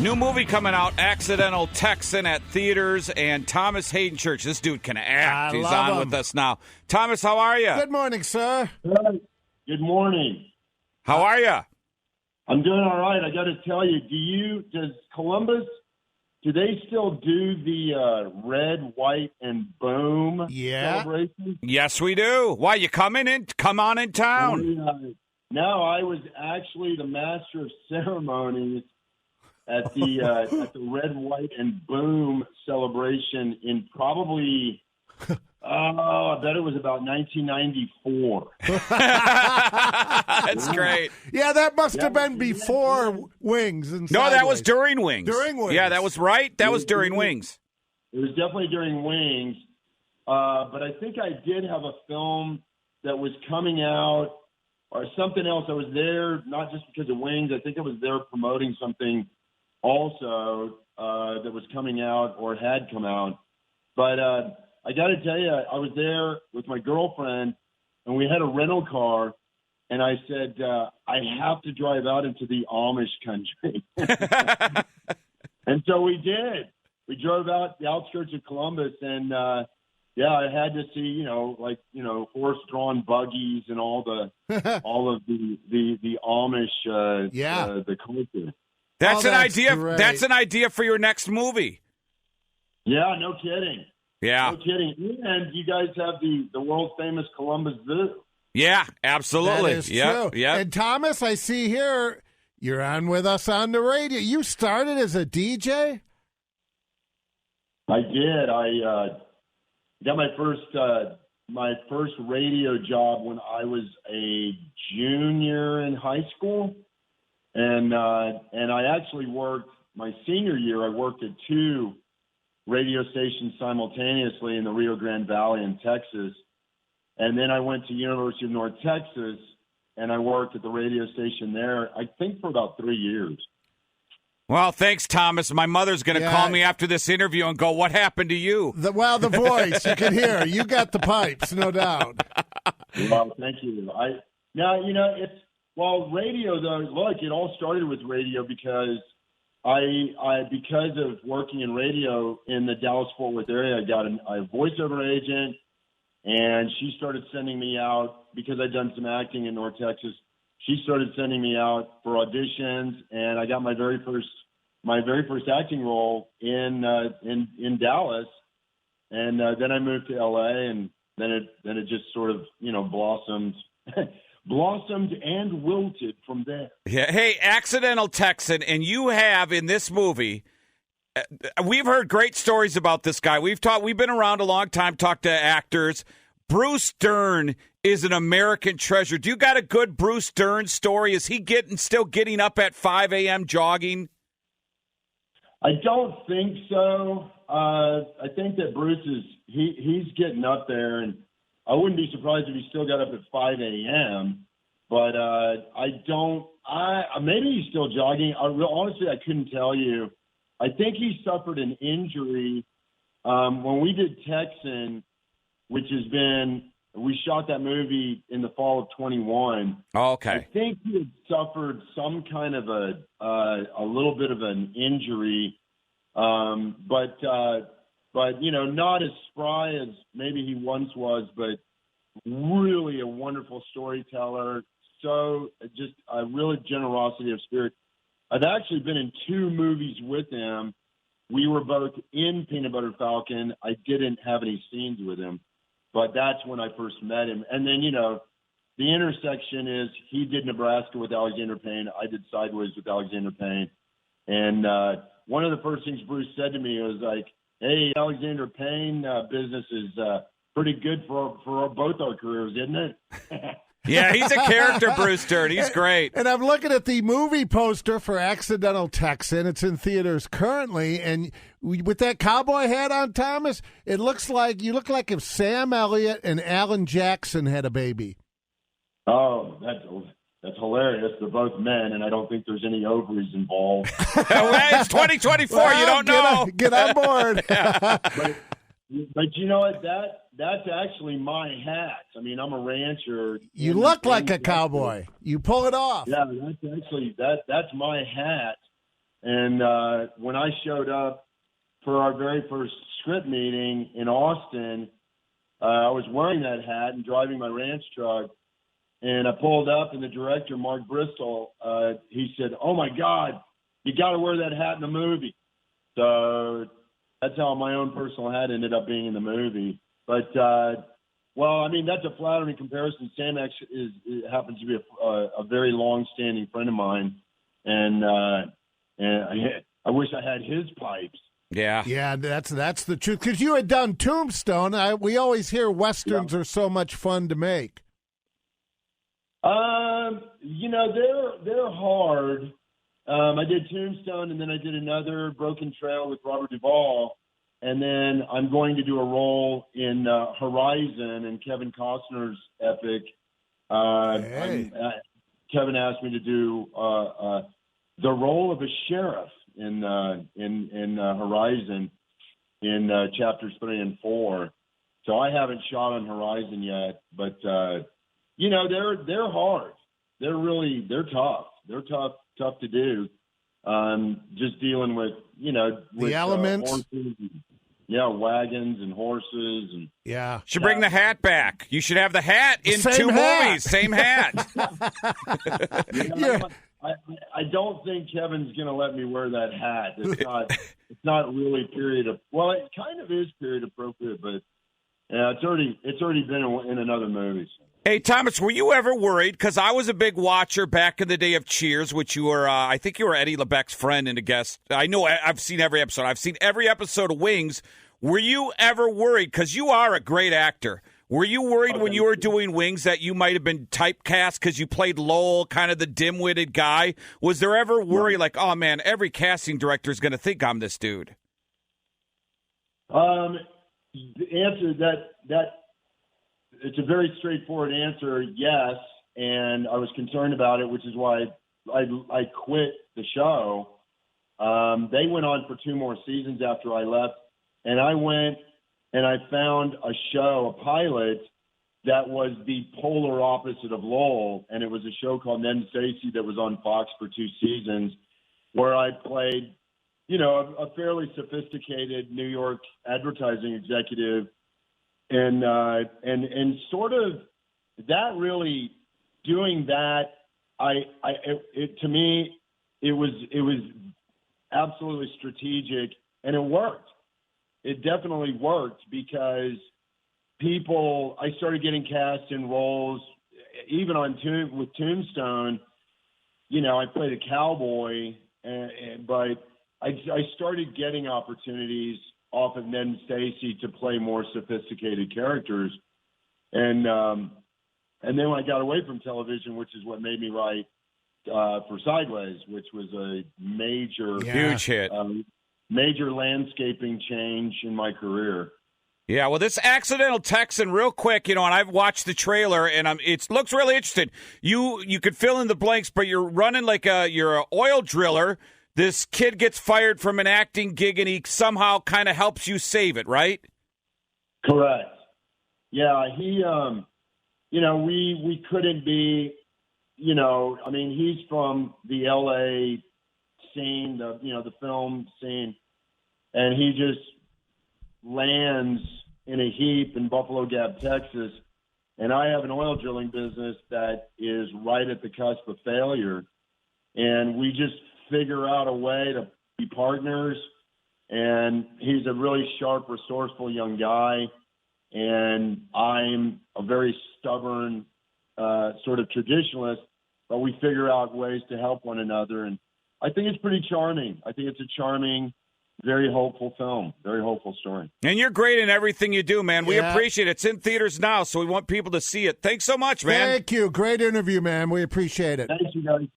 New movie coming out, Accidental Texan, at theaters, and Thomas Haden Church. This dude can act. He's on with us now. Thomas, how are you? Good morning, sir. Good morning. How are you? I'm doing all right. I got to tell you, does Columbus, do they still do the red, white, and boom celebration? Yes, we do. Why, you coming in? Come on in town. No, I was actually the master of ceremonies at the red, white, and boom celebration in probably, I bet it was about 1994. That's great. Yeah, that must have been before Wings. And No, that Sideways. was during Wings. During Wings. Yeah, that was right. That was during Wings. It was definitely during Wings. But I think I did have a film that was coming out or something else. I was there not just because of Wings. I think I was there promoting something also that was coming out or had come out. But I got to tell you, I was there with my girlfriend, and we had a rental car, and I said, I have to drive out into the Amish country. And so we did. We drove out the outskirts of Columbus, and, I had to see, horse-drawn buggies and all of the Amish, the culture. That's an idea. Great. That's an idea for your next movie. Yeah, no kidding. Yeah. No kidding. And you guys have the world famous Columbus Zoo. Yeah, absolutely. That is Yep, true. yep. And Thomas, I see here, you're on with us on the radio. You started as a DJ? I did. I got my first radio job when I was a junior in high school. And I actually worked my senior year. I worked at 2 radio stations simultaneously in the Rio Grande Valley in Texas. And then I went to University of North Texas, and I worked at the radio station there, I think, for about 3 years. Well, thanks, Thomas. My mother's going to call me after this interview and go, "What happened to you?" The voice, you can hear. You got the pipes, no doubt. Well, thank you. Radio, though, look, it all started with radio because because of working in radio in the Dallas-Fort Worth area, I got a voiceover agent, and she started sending me out because I'd done some acting in North Texas. She started sending me out for auditions, and I got my very first acting role in Dallas, and then I moved to LA, and then it just sort of blossomed. Blossomed and wilted from there. Yeah. Hey, Accidental Texan, and you have in this movie, we've heard great stories about this guy. We've been around a long time, talked to actors. Bruce Dern is an American treasure. Do you got a good Bruce Dern story? Is he still getting up at 5 a.m. jogging? I don't think so. I think that Bruce he's getting up there, and I wouldn't be surprised if he still got up at 5 a.m., but maybe he's still jogging. Honestly, I couldn't tell you. I think he suffered an injury when we did Texan, which we shot that movie in the fall of 21. Oh, okay. I think he had suffered some kind of a little bit of an injury, but not as spry as maybe he once was, but really a wonderful storyteller. So just a real generosity of spirit. I've actually been in 2 movies with him. We were both in Peanut Butter Falcon. I didn't have any scenes with him, but that's when I first met him. And then, the intersection is he did Nebraska with Alexander Payne. I did Sideways with Alexander Payne. And one of the first things Bruce said to me was like, "Hey, Alexander Payne business is pretty good for both our careers, isn't it?" Yeah, he's a character, Bruce Dern. He's great. And I'm looking at the movie poster for Accidental Texan. It's in theaters currently, and with that cowboy hat on, Thomas, you look like if Sam Elliott and Alan Jackson had a baby. Oh, that's hilarious. They're both men, and I don't think there's any ovaries involved. Well, it's 2024. Well, you don't know. Get on board. But you know what? That's actually my hat. I mean, I'm a rancher. You look like a cowboy. You pull it off. Yeah, that's actually that's my hat. And when I showed up for our very first script meeting in Austin, I was wearing that hat and driving my ranch truck. And I pulled up, and the director, Mark Bristol, he said, "Oh, my God, you got to wear that hat in the movie." So that's how my own personal hat ended up being in the movie. But, well, I mean, that's a flattering comparison. Sam happens to be a very long-standing friend of mine, and I wish I had his pipes. Yeah, that's the truth. Because you had done Tombstone. We always hear Westerns are so much fun to make. You know, they're hard. I did Tombstone, and then I did another Broken Trail with Robert Duvall, and then I'm going to do a role in Horizon and Kevin Costner's epic. Kevin asked me to do the role of a sheriff in Horizon in chapters 3 and 4. So I haven't shot on Horizon yet, but you know, they're hard. They're tough. They're tough to do. Just dealing with, you know, with, the elements. Horses and, wagons and horses and Should bring the hat back. You should have the hat in Same two hat. movies. Same hat. I don't think Kevin's going to let me wear that hat. It's not really period of. Well, it kind of is period appropriate, but it's already been in another movie. So. Hey, Thomas, were you ever worried? Because I was a big watcher back in the day of Cheers, which you were, I think you were Eddie LeBec's friend and a guest. I know I've seen every episode. I've seen every episode of Wings. Were you ever worried? Because you are a great actor. Were you worried when you were doing Wings that you might have been typecast because you played Lowell, kind of the dim-witted guy? Was there ever worry like, oh, man, every casting director is going to think I'm this dude? The answer that it's a very straightforward answer, yes, and I was concerned about it, which is why I quit the show. They went on for 2 more seasons after I left, and I went and I found a show, a pilot, that was the polar opposite of Lowell, and it was a show called Ned and Stacey that was on Fox for 2 seasons, where I played, you know, a fairly sophisticated New York advertising executive. And sort of that really doing that, to me, it was absolutely strategic, and it worked. It definitely worked because I started getting cast in roles, even with Tombstone. You know, I played a cowboy, but I started getting opportunities off of Ned and Stacey to play more sophisticated characters. And then when I got away from television, which is what made me write for Sideways, which was a major, huge hit, major landscaping change in my career. Yeah, well, this Accidental Texan, real quick, you know, and I've watched the trailer, and it looks really interesting. You could fill in the blanks, but you're running like you're an oil driller. This kid gets fired from an acting gig, and he somehow kind of helps you save it, right? Correct. Yeah, he, you know, we couldn't be, you know, I mean, he's from the L.A. scene, the film scene, and he just lands in a heap in Buffalo Gap, Texas, and I have an oil drilling business that is right at the cusp of failure, and we just figure out a way to be partners. And he's a really sharp, resourceful young guy, and I'm a very stubborn sort of traditionalist, but we figure out ways to help one another, and I think it's pretty charming. I think it's a charming, very hopeful film, very hopeful story. And you're great in everything you do, man. We appreciate it. It's in theaters now, so we want people to see it. Thanks so much, man. Thank you. Great interview, man. We appreciate it. Thank you, guys.